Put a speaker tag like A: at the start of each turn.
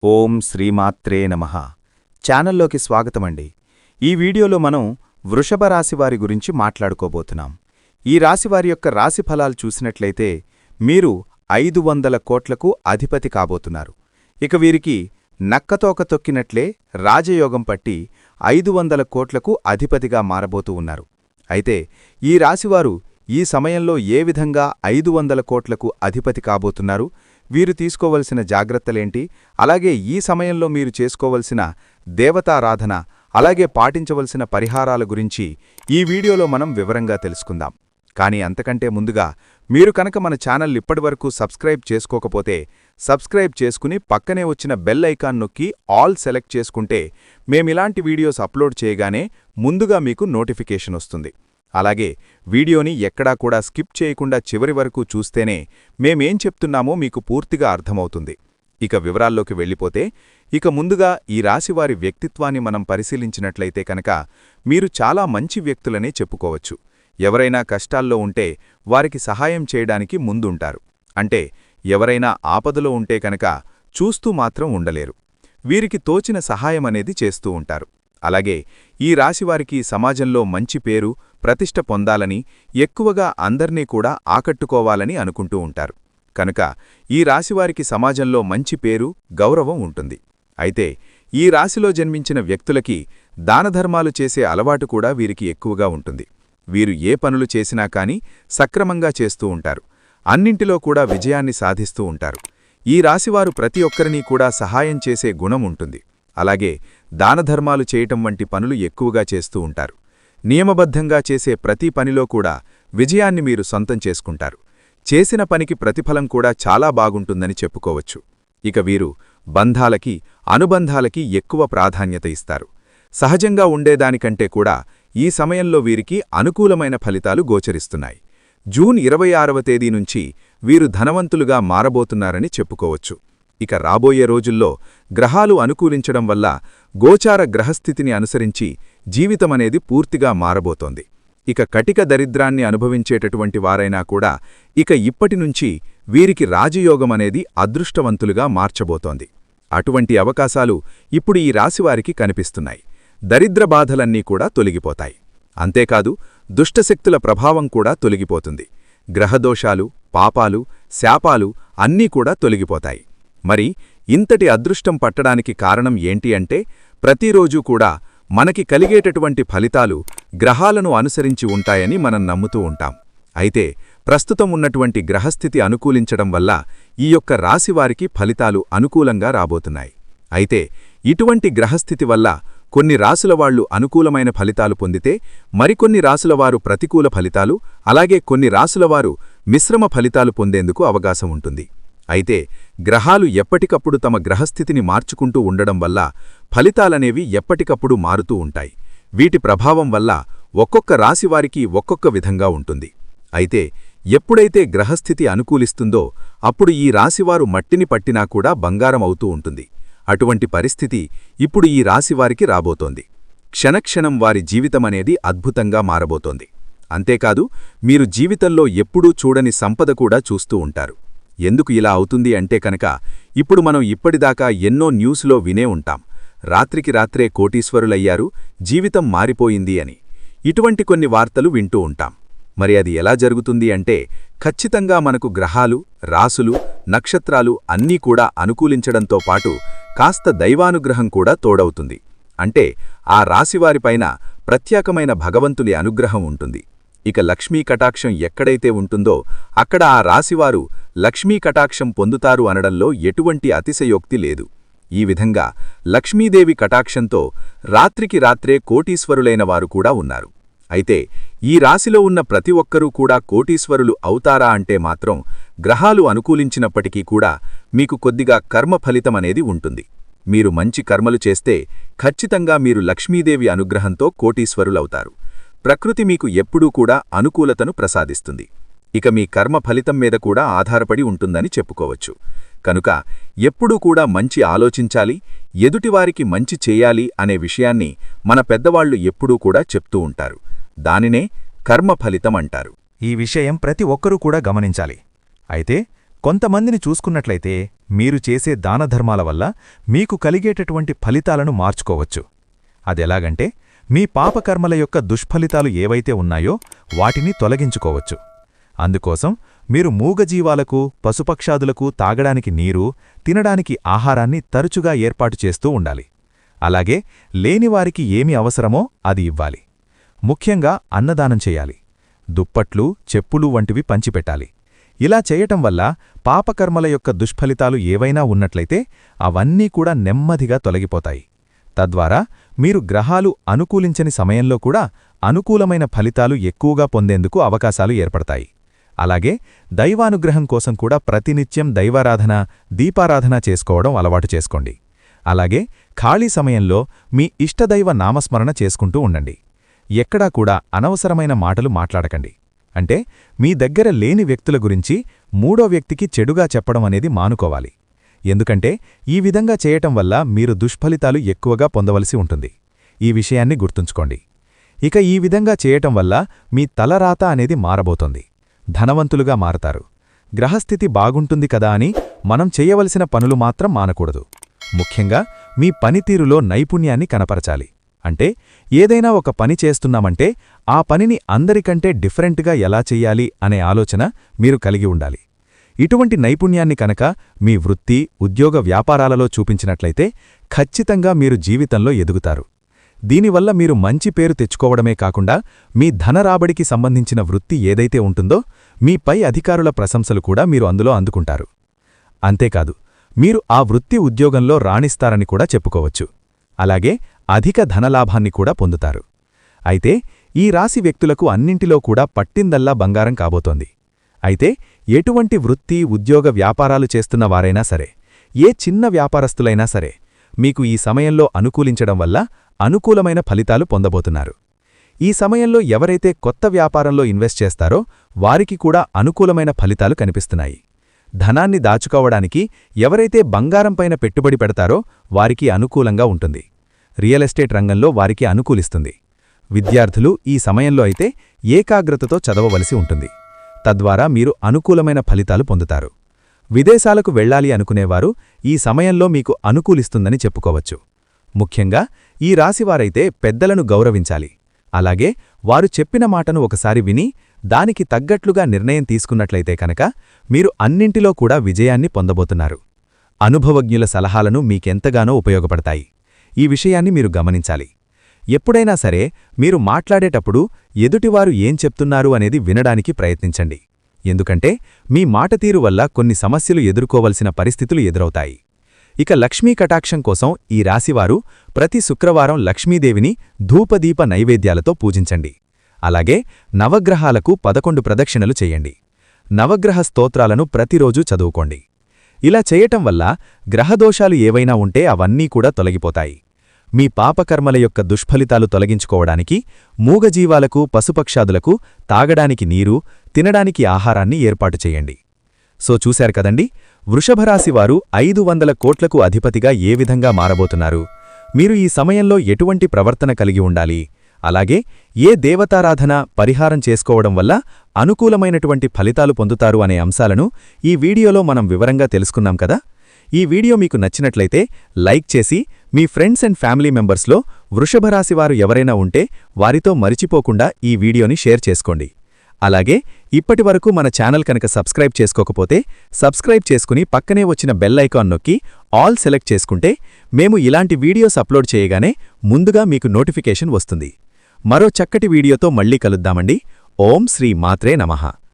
A: ఓం శ్రీమాత్రే నమః ఛానల్లోకి స్వాగతమండి. ఈ వీడియోలో మనం వృషభ రాశివారి గురించి మాట్లాడుకోబోతున్నాం. ఈ రాశివారి యొక్క రాశి ఫలాలు చూసినట్లయితే మీరు 500 కోట్లకు అధిపతి కాబోతున్నారు. ఇక వీరికి నక్కతోక తొక్కినట్లే రాజయోగం పట్టి 500 కోట్లకు అధిపతిగా మారబోతూ ఉన్నారు. అయితే ఈ రాశివారు ఈ సమయంలో ఏ విధంగా 500 కోట్లకు అధిపతి కాబోతున్నారు, వీరు తీసుకోవలసిన జాగ్రత్తలేంటి, అలాగే ఈ సమయంలో మీరు చేసుకోవలసిన దేవతారాధన, అలాగే పాటించవలసిన పరిహారాల గురించి ఈ వీడియోలో మనం వివరంగా తెలుసుకుందాం. కానీ అంతకంటే ముందుగా మీరు కనుక మన ఛానల్ ఇప్పటివరకు సబ్స్క్రైబ్ చేసుకోకపోతే సబ్స్క్రైబ్ చేసుకుని పక్కనే వచ్చిన బెల్ ఐకాన్ నొక్కి ఆల్ సెలెక్ట్ చేసుకుంటే మేమిలాంటి వీడియోస్ అప్లోడ్ చేయగానే ముందుగా మీకు నోటిఫికేషన్ వస్తుంది. అలాగే వీడియోని ఎక్కడా కూడా స్కిప్ చేయకుండా చివరి వరకు చూస్తేనే మేమేం చెప్తున్నామో మీకు పూర్తిగా అర్థమవుతుంది. ఇక వివరాల్లోకి వెళ్ళిపోతే ఇక ముందుగా ఈ రాశివారి వ్యక్తిత్వాన్ని మనం పరిశీలించినట్లయితే కనుక మీరు చాలా మంచి వ్యక్తులనే చెప్పుకోవచ్చు. ఎవరైనా కష్టాల్లో ఉంటే వారికి సహాయం చేయడానికి ముందుంటారు. అంటే ఎవరైనా ఆపదలో ఉంటే కనుక చూస్తూ మాత్రం ఉండలేరు. వీరికి తోచిన సహాయం అనేది చేస్తూ ఉంటారు. అలాగే ఈ రాశివారికి సమాజంలో మంచి పేరు, ప్రతిష్ట పొందాలని, ఎక్కువగా అందర్నీ కూడా ఆకట్టుకోవాలని అనుకుంటూ ఉంటారు. కనుక ఈ రాశివారికి సమాజంలో మంచి పేరు, గౌరవం ఉంటుంది. అయితే ఈ రాశిలో జన్మించిన వ్యక్తులకి దానధర్మాలు చేసే అలవాటు కూడా వీరికి ఎక్కువగా ఉంటుంది. వీరు ఏ పనులు చేసినా కానీ సక్రమంగా చేస్తూ ఉంటారు. అన్నింటిలో కూడా విజయాన్ని సాధిస్తూ ఉంటారు. ఈ రాశివారు ప్రతి ఒక్కరినీ కూడా సహాయం చేసే గుణం ఉంటుంది. అలాగే దానధర్మాలు చేయటం వంటి పనులు ఎక్కువగా చేస్తూ ఉంటారు. నియమబద్ధంగా చేసే ప్రతి పనిలో కూడా విజయాన్ని మీరు సొంతం చేసుకుంటారు. చేసిన పనికి ప్రతిఫలం కూడా చాలా బాగుంటుందని చెప్పుకోవచ్చు. ఇక వీరు బంధాలకి, అనుబంధాలకి ఎక్కువ ప్రాధాన్యత ఇస్తారు. సహజంగా ఉండేదానికంటే కూడా ఈ సమయంలో వీరికి అనుకూలమైన ఫలితాలు గోచరిస్తున్నాయి. జూన్ 26వ తేదీ నుంచి వీరు ధనవంతులుగా మారబోతున్నారని చెప్పుకోవచ్చు. ఇక రాబోయే రోజుల్లో గ్రహాలు అనుకూలించడం వల్ల గోచార గ్రహస్థితిని అనుసరించి జీవితమనేది పూర్తిగా మారబోతోంది. ఇక కటిక దరిద్రాన్ని అనుభవించేటటువంటి వారైనా కూడా ఇక ఇప్పటినుంచి వీరికి రాజయోగమనేది అదృష్టవంతులుగా మార్చబోతోంది. అటువంటి అవకాశాలు ఇప్పుడు ఈ రాశివారికి కనిపిస్తున్నాయి. దరిద్ర బాధలన్నీ కూడా తొలగిపోతాయి. అంతేకాదు దుష్టశక్తుల ప్రభావం కూడా తొలగిపోతుంది. గ్రహదోషాలు, పాపాలు, శాపాలు అన్నీ కూడా తొలగిపోతాయి. మరి ఇంతటి అదృష్టం పట్టడానికి కారణం ఏంటి అంటే ప్రతిరోజూ కూడా మనకి కలిగేటటువంటి ఫలితాలు గ్రహాలను అనుసరించి ఉంటాయని మనం నమ్ముతూ ఉంటాం. అయితే ప్రస్తుతం ఉన్నటువంటి గ్రహస్థితి అనుకూలించడం వల్ల ఈ యొక్క రాశివారికి ఫలితాలు అనుకూలంగా రాబోతున్నాయి. అయితే ఇటువంటి గ్రహస్థితి వల్ల కొన్ని రాసులవాళ్లు అనుకూలమైన ఫలితాలు పొందితే మరికొన్ని రాసులవారు ప్రతికూల ఫలితాలు, అలాగే కొన్ని రాసులవారు మిశ్రమ ఫలితాలు పొందేందుకు అవకాశం ఉంటుంది. అయితే గ్రహాలు ఎప్పటికప్పుడు తమ గ్రహస్థితిని మార్చుకుంటూ ఉండడం వల్ల ఫలితాలనేవి ఎప్పటికప్పుడు మారుతూ ఉంటాయి. వీటి ప్రభావం వల్ల ఒక్కొక్క రాశివారికి ఒక్కొక్క విధంగా ఉంటుంది. అయితే ఎప్పుడైతే గ్రహస్థితి అనుకూలిస్తుందో అప్పుడు ఈ రాశివారు మట్టిని పట్టినా కూడా బంగారం అవుతూ ఉంటుంది. అటువంటి పరిస్థితి ఇప్పుడు ఈ రాశివారికి రాబోతోంది. క్షణక్షణం వారి జీవితమనేది అద్భుతంగా మారబోతోంది. అంతేకాదు మీరు జీవితంలో ఎప్పుడూ చూడని సంపద కూడా చూస్తూ ఉంటారు. ఎందుకు ఇలా అవుతుంది అంటే కనుక ఇప్పుడు మనం ఇప్పటిదాకా ఎన్నో న్యూస్లో వినే ఉంటాం. రాత్రికి రాత్రే కోటీశ్వరులయ్యారు, జీవితం మారిపోయింది అని. ఇటువంటి కొన్ని వార్తలు వింటూ ఉంటాం. మరి అది ఎలా జరుగుతుంది అంటే ఖచ్చితంగా మనకు గ్రహాలు, రాసులు, నక్షత్రాలు అన్నీ కూడా అనుకూలించడంతో పాటు కాస్త దైవానుగ్రహం కూడా తోడవుతుంది. అంటే ఆ రాశివారిపైన ప్రత్యేకమైన భగవంతుని అనుగ్రహం ఉంటుంది. ఇక లక్ష్మీ కటాక్షం ఎక్కడైతే ఉంటుందో అక్కడ ఆ రాశివారు లక్ష్మీ కటాక్షం పొందుతారు అనడంలో ఎటువంటి అతిశయోక్తి లేదు. ఈ విధంగా లక్ష్మీదేవి కటాక్షంతో రాత్రికి రాత్రే కోటీశ్వరులైన వారు కూడా ఉన్నారు. అయితే ఈ రాశిలో ఉన్న ప్రతి ఒక్కరూ కూడా కోటీశ్వరులు అవుతారా అంటే మాత్రం గ్రహాలు అనుకూలించినప్పటికీ కూడా మీకు కొద్దిగా కర్మ ఫలితమనేది ఉంటుంది. మీరు మంచి కర్మలు చేస్తే ఖచ్చితంగా మీరు లక్ష్మీదేవి అనుగ్రహంతో కోటీశ్వరులవుతారు. ప్రకృతి మీకు ఎప్పుడూ కూడా అనుకూలతను ప్రసాదిస్తుంది. ఇక మీ కర్మ ఫలితం మీద కూడా ఆధారపడి ఉంటుందని చెప్పుకోవచ్చు. కనుక ఎప్పుడూ కూడా మంచి ఆలోచించాలి, ఎదుటివారికి మంచి చేయాలి అనే విషయాన్ని మన పెద్దవాళ్లు ఎప్పుడూ కూడా చెప్తూ ఉంటారు. దానినే కర్మ ఫలితం అంటారు.
B: ఈ విషయం ప్రతి ఒక్కరూ కూడా గమనించాలి. అయితే కొంతమందిని చూసుకున్నట్లయితే మీరు చేసే దానధర్మాల వల్ల మీకు కలిగేటటువంటి ఫలితాలను మార్చుకోవచ్చు. అదెలాగంటే మీ పాపకర్మల యొక్క దుష్ఫలితాలు ఏవైతే ఉన్నాయో వాటిని తొలగించుకోవచ్చు. అందుకోసం మీరు మూగజీవాలకు, పశుపక్షాదులకు తాగడానికి నీరు, తినడానికి ఆహారాన్ని తరచుగా ఏర్పాటు చేస్తూ ఉండాలి. అలాగే లేనివారికి ఏమి అవసరమో అది ఇవ్వాలి. ముఖ్యంగా అన్నదానం చేయాలి. దుప్పట్లు, చెప్పులు వంటివి పంచిపెట్టాలి. ఇలా చేయటం వల్ల పాపకర్మల యొక్క దుష్ఫలితాలు ఏవైనా ఉన్నట్లయితే అవన్నీ కూడా నెమ్మదిగా తొలగిపోతాయి. తద్వారా మీరు గ్రహాలు అనుకూలించని సమయంలో కూడా అనుకూలమైన ఫలితాలు ఎక్కువగా పొందేందుకు అవకాశాలు ఏర్పడతాయి. అలాగే దైవానుగ్రహం కోసం కూడా ప్రతినిత్యం దైవారాధన, దీపారాధన చేసుకోవడం అలవాటు చేసుకోండి. అలాగే ఖాళీ సమయంలో మీ ఇష్టదైవ నామస్మరణ చేసుకుంటూ ఉండండి. ఎక్కడా కూడా అనవసరమైన మాటలు మాట్లాడకండి. అంటే మీ దగ్గర లేని వ్యక్తుల గురించి మూడో వ్యక్తికి చెడుగా చెప్పడం అనేది మానుకోవాలి. ఎందుకంటే ఈ విధంగా చేయటం వల్ల మీరు దుష్ఫలితాలు ఎక్కువగా పొందవలసి ఉంటుంది. ఈ విషయాన్ని గుర్తుంచుకోండి. ఇక ఈ విధంగా చేయటం వల్ల మీ తలరాత అనేది మారబోతోంది. ధనవంతులుగా మారతారు. గ్రహస్థితి బాగుంటుంది కదా అని మనం చేయవలసిన పనులు మాత్రం మానకూడదు. ముఖ్యంగా మీ పనితీరులో నైపుణ్యాన్ని కనపరచాలి. అంటే ఏదైనా ఒక పని చేస్తున్నామంటే ఆ పనిని అందరికంటే డిఫరెంట్గా ఎలా చెయ్యాలి అనే ఆలోచన మీరు కలిగి ఉండాలి. ఇటువంటి నైపుణ్యాన్ని కనుక మీ వృత్తి, ఉద్యోగ, వ్యాపారాలలో చూపించినట్లయితే ఖచ్చితంగా మీరు జీవితంలో ఎదుగుతారు. దీనివల్ల మీరు మంచి పేరు తెచ్చుకోవడమే కాకుండా మీ ధనరాబడికి సంబంధించిన వృత్తి ఏదైతే ఉంటుందో మీ పై అధికారుల ప్రశంసలు కూడా మీరు అందులో అందుకుంటారు. అంతేకాదు, మీరు ఆ వృత్తి, ఉద్యోగంలో రాణిస్తారని కూడా చెప్పుకోవచ్చు. అలాగే అధిక ధనలాభాన్ని కూడా పొందుతారు. అయితే ఈ రాశి వ్యక్తులకు అన్నింటిలో కూడా పట్టిందల్లా బంగారం కాబోతోంది. అయితే ఎటువంటి వృత్తి, ఉద్యోగ, వ్యాపారాలు చేస్తున్న వారైనా సరే, ఏ చిన్న వ్యాపారస్తులైనా సరే మీకు ఈ సమయంలో అనుకూలించడం వల్ల అనుకూలమైన ఫలితాలు పొందబోతున్నారు. ఈ సమయంలో ఎవరైతే కొత్త వ్యాపారంలో ఇన్వెస్ట్ చేస్తారో వారికి కూడా అనుకూలమైన ఫలితాలు కనిపిస్తున్నాయి. ధనాన్ని దాచుకోవడానికి ఎవరైతే బంగారంపైన పెట్టుబడి పెడతారో వారికి అనుకూలంగా ఉంటుంది. రియల్ ఎస్టేట్ రంగంలో వారికి అనుకూలిస్తుంది. విద్యార్థులు ఈ సమయంలో అయితే ఏకాగ్రతతో చదవవలసి ఉంటుంది. తద్వారా మీరు అనుకూలమైన ఫలితాలు పొందుతారు. విదేశాలకు వెళ్లాలి అనుకునేవారు ఈ సమయంలో మీకు అనుకూలిస్తుందని చెప్పుకోవచ్చు. ముఖ్యంగా ఈ రాశివారైతే పెద్దలను గౌరవించాలి. అలాగే వారు చెప్పిన మాటను ఒకసారి విని దానికి తగ్గట్లుగా నిర్ణయం తీసుకున్నట్లయితే కనుక మీరు అన్నింటిలో కూడా విజయాన్ని పొందబోతున్నారు. అనుభవజ్ఞుల సలహాలను మీకెంతగానో ఉపయోగపడతాయి. ఈ విషయాన్ని మీరు గమనించాలి. ఎప్పుడైనా సరే మీరు మాట్లాడేటప్పుడు ఎదుటివారు ఏం చెప్తున్నారు అనేది వినడానికి ప్రయత్నించండి. ఎందుకంటే మీ మాటతీరు వల్ల కొన్ని సమస్యలు ఎదుర్కోవలసిన పరిస్థితులు ఎదురవుతాయి. ఇక లక్ష్మీ కటాక్షం కోసం ఈ రాశివారు ప్రతి శుక్రవారం లక్ష్మీదేవిని ధూపదీప నైవేద్యాలతో పూజించండి. అలాగే నవగ్రహాలకు 11 ప్రదక్షిణలు చెయ్యండి. నవగ్రహ స్తోత్రాలను ప్రతిరోజూ చదువుకోండి. ఇలా చేయటం వల్ల గ్రహదోషాలు ఏవైనా ఉంటే అవన్నీ కూడా తొలగిపోతాయి. మీ పాపకర్మల యొక్క దుష్ఫలితాలు తొలగించుకోవడానికి మూగజీవాలకు, పశుపక్షాదులకు తాగడానికి నీరు, తినడానికి ఆహారాన్ని ఏర్పాటు చేయండి. సో చూశారు కదండి, వృషభరాశివారు 500 కోట్లకు అధిపతిగా ఏ విధంగా మారబోతున్నారు. మీరు ఈ సమయంలో ఎటువంటి ప్రవర్తన కలిగి ఉండాలి, అలాగే ఏ దేవతారాధన, పరిహారం చేసుకోవడం వల్ల అనుకూలమైనటువంటి ఫలితాలు పొందుతారు అనే అంశాలను ఈ వీడియోలో మనం వివరంగా తెలుసుకున్నాం కదా. ఈ వీడియో మీకు నచ్చినట్లయితే లైక్ చేసి మీ ఫ్రెండ్స్ అండ్ ఫ్యామిలీ మెంబర్స్లో వృషభరాశివారు ఎవరైనా ఉంటే వారితో మరిచిపోకుండా ఈ వీడియోని షేర్ చేసుకోండి. అలాగే ఇప్పటివరకు మన ఛానల్ కనుక సబ్స్క్రైబ్ చేసుకోకపోతే సబ్స్క్రైబ్ చేసుకుని పక్కనే వచ్చిన బెల్ ఐకాన్ నొక్కి ఆల్ సెలెక్ట్ చేసుకుంటే మేము ఇలాంటి వీడియోస్ అప్లోడ్ చేయగానే ముందుగా మీకు నోటిఫికేషన్ వస్తుంది. మరో చక్కటి వీడియోతో మళ్ళీ కలుద్దామండి. ఓం శ్రీ మాత్రే నమః.